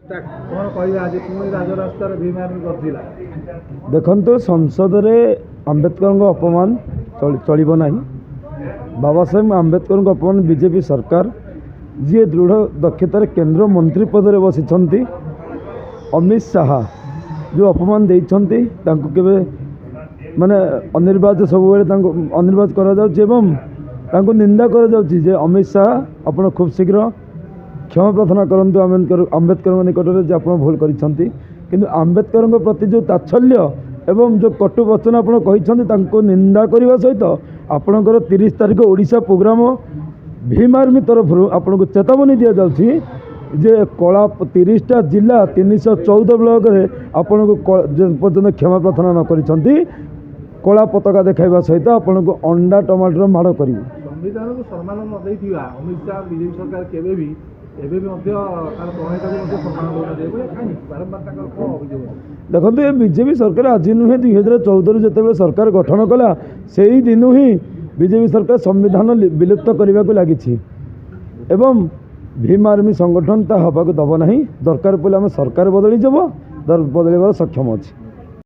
कौन कह आज पुणी राजरास्तार भीम आर्मी कर देखो संसद में आंबेडकर अपमान चलो ना। बाबा साहेब आंबेडकर अपमान बीजेपी सरकार जी दृढ़ दक्षतार केंद्र मंत्री पद में बसी अमित शाह जो अपमान देते केवे माने अनिर्वाच सब अनिर्वाच कर निंदा कर अमित शाह आप खूब शीघ्र क्षमा प्रार्थना करंतु आंबेडकर निकट में आप भूल करिसेंती किंतु आंबेडकर प्रति जो तात्सल्य एवं जो कटु वचन आप निंदा करने सहित आपणकर 30 तारीख ओडिशा प्रोग्राम भीम आर्मी तरफ आपन को चेतावनी दि जाउछि जे कला 30टा जिला 314 ब्लॉक रे आपन को पर्यटन क्षमा प्रार्थना न करिसेंती कला पताका देखाइबा सहित आपन को अंडा टमाटर माड़ करी संविधान को सम्मान न दैथिबा अमित शाह बीजेपी सरकार केबे भी देखो ये बीजेपी सरकार आज नुहे 2014 जो सरकार गठन कला से ही दिन ही बीजेपी सरकार संविधान विलुप्त करने को लगी एवं भीम आर्मी संगठन ता हवा को दब ना दरकार पड़े आम सरकार बदली जब बदलवार सक्षम अच्छे।